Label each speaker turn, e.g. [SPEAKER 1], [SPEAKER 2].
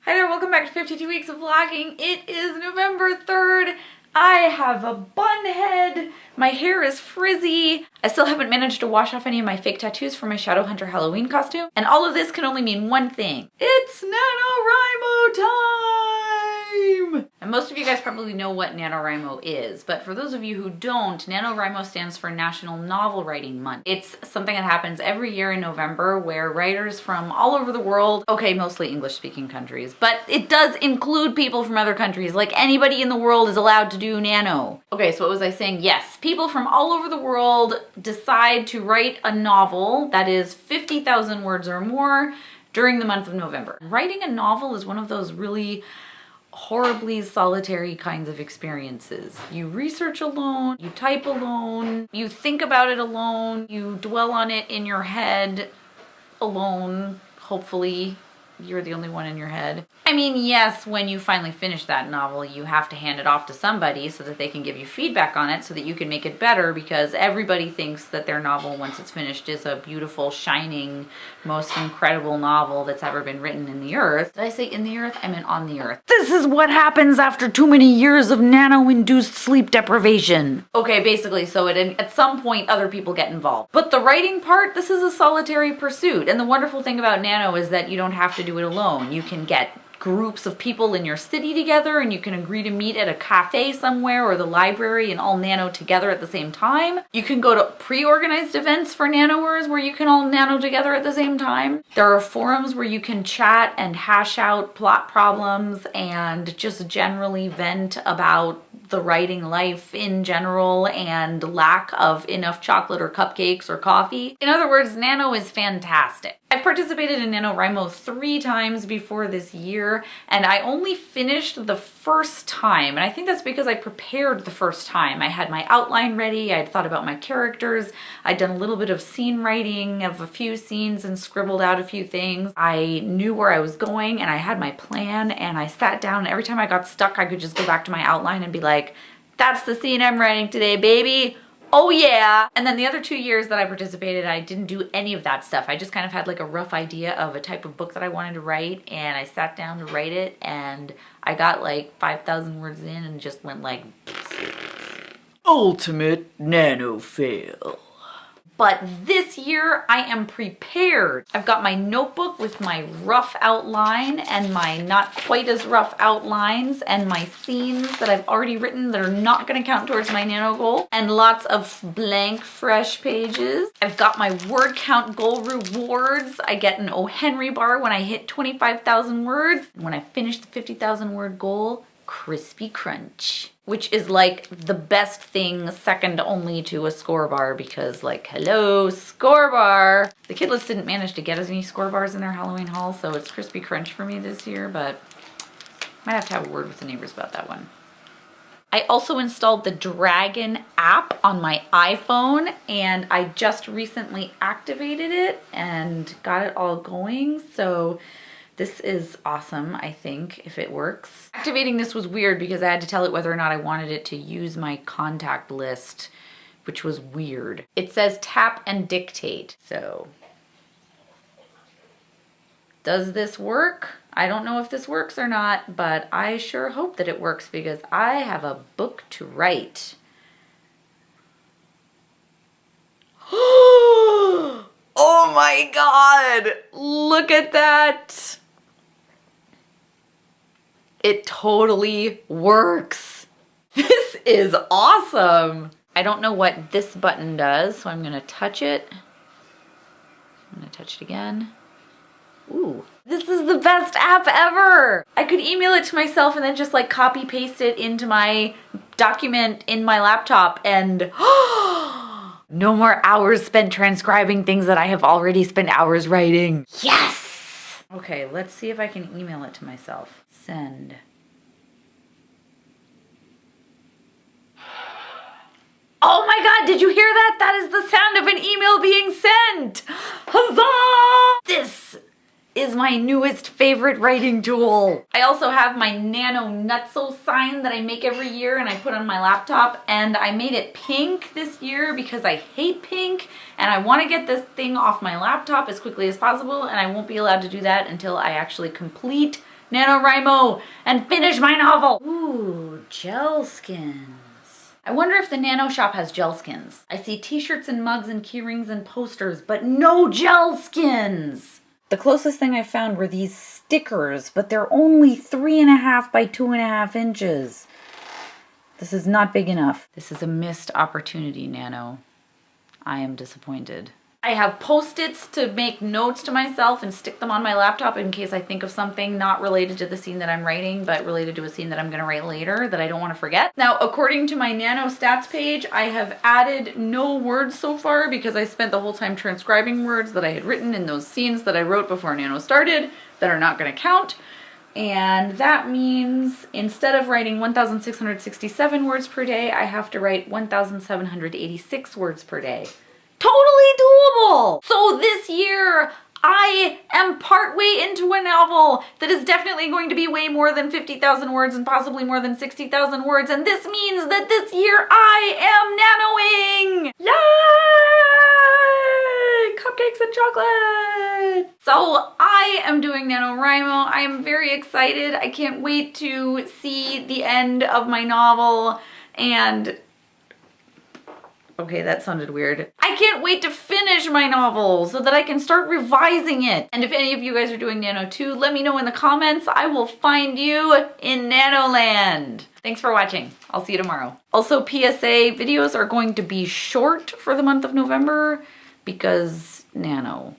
[SPEAKER 1] Hi there, welcome back to 52 Weeks of Vlogging. It is November 3rd. I have a bun head. My hair is frizzy. I still haven't managed to wash off any of my fake tattoos for my Shadow Hunter Halloween costume. And all of this can only mean one thing. It's NaNoWriMo time! And most of you guys probably know what NaNoWriMo is, but for those of you who don't, NaNoWriMo stands for National Novel Writing Month. It's something that happens every year in November where writers from all over the world, okay, mostly English-speaking countries, but it does include people from other countries. Like anybody in the world is allowed to do nano. Okay, so what was I saying? Yes, people from all over the world decide to write a novel that is 50,000 words or more during the month of November. Writing a novel is one of those really horribly solitary kinds of experiences. You research alone, you type alone, you think about it alone, you dwell on it in your head alone. Hopefully you're the only one in your head. I mean, yes, when you finally finish that novel, you have to hand it off to somebody so that they can give you feedback on it so that you can make it better, because everybody thinks that their novel, once it's finished, is a beautiful, shining, most incredible novel that's ever been written in the earth. Did I say in the earth? I meant on the earth. This is what happens after too many years of nano-induced sleep deprivation. Okay, basically, so at some point, other people get involved. But the writing part, this is a solitary pursuit. And the wonderful thing about nano is that you don't have to do it alone. You can get groups of people in your city together, and you can agree to meet at a cafe somewhere or the library and all nano together at the same time. You can go to pre-organized events for nanoers where you can all nano together at the same time. There are forums where you can chat and hash out plot problems and just generally vent about the writing life in general and lack of enough chocolate or cupcakes or coffee. In other words, nano is fantastic. I've participated in NaNoWriMo 3 times before this year, and I only finished the first time, and I think that's because I prepared the first time. I had my outline ready, I'd thought about my characters, I'd done a little bit of scene writing of a few scenes and scribbled out a few things. I knew where I was going and I had my plan, and I sat down, and every time I got stuck I could just go back to my outline and be like, that's the scene I'm writing today, baby. Oh yeah! And then the other 2 years that I participated, I didn't do any of that stuff. I just kind of had like a rough idea of a type of book that I wanted to write, and I sat down to write it, and I got like 5,000 words in and just went like, ultimate nano fail. But this year I am prepared. I've got my notebook with my rough outline and my not quite as rough outlines and my scenes that I've already written that are not gonna count towards my nano goal, and lots of blank fresh pages. I've got my word count goal rewards. I get an O. Henry bar when I hit 25,000 words. When I finish the 50,000 word goal, crispy crunch, which is like the best thing, second only to a score bar, because like, hello, score bar. The Kidlets didn't manage to get us any score bars in their Halloween haul, so it's crispy crunch for me this year, but might have to have a word with the neighbors about that one. I also installed the Dragon app on my iPhone, and I just recently activated it and got it all going, so this is awesome, I think, if it works. Activating this was weird because I had to tell it whether or not I wanted it to use my contact list, which was weird. It says tap and dictate, so does this work? I don't know if this works or not, but I sure hope that it works because I have a book to write. Oh my God, look at that. It totally works. This is awesome. I don't know what this button does, so I'm gonna touch it. I'm gonna touch it again. Ooh, this is the best app ever. I could email it to myself and then just like copy paste it into my document in my laptop, and no more hours spent transcribing things that I have already spent hours writing. Yes! Okay, let's see if I can email it to myself. Send. Oh my God, did you hear that? That is the sound of an email being sent! Huzzah! This is my newest favorite writing tool. I also have my Nano Nutso sign that I make every year and I put on my laptop, and I made it pink this year because I hate pink and I want to get this thing off my laptop as quickly as possible, and I won't be allowed to do that until I actually complete NaNoWriMo and finish my novel. Ooh, gel skins. I wonder if the Nano shop has gel skins. I see t-shirts and mugs and key rings and posters, but no gel skins. The closest thing I found were these stickers, but they're only 3.5 by 2.5 inches. This is not big enough. This is a missed opportunity, Nano. I am disappointed. I have Post-its to make notes to myself and stick them on my laptop in case I think of something not related to the scene that I'm writing, but related to a scene that I'm gonna write later that I don't wanna forget. Now, according to my Nano stats page, I have added no words so far because I spent the whole time transcribing words that I had written in those scenes that I wrote before Nano started that are not gonna count. And that means instead of writing 1,667 words per day, I have to write 1,786 words per day. Totally doable! So this year, I am partway into a novel that is definitely going to be way more than 50,000 words and possibly more than 60,000 words. And this means that this year I am nanoing! Yay! Cupcakes and chocolate! So I am doing NaNoWriMo. I am very excited. I can't wait to see the end of my novel and... Okay, that sounded weird. I can't wait to finish my novel so that I can start revising it. And if any of you guys are doing Nano too, let me know in the comments. I will find you in Nanoland. Thanks for watching. I'll see you tomorrow. Also, PSA videos are going to be short for the month of November because Nano.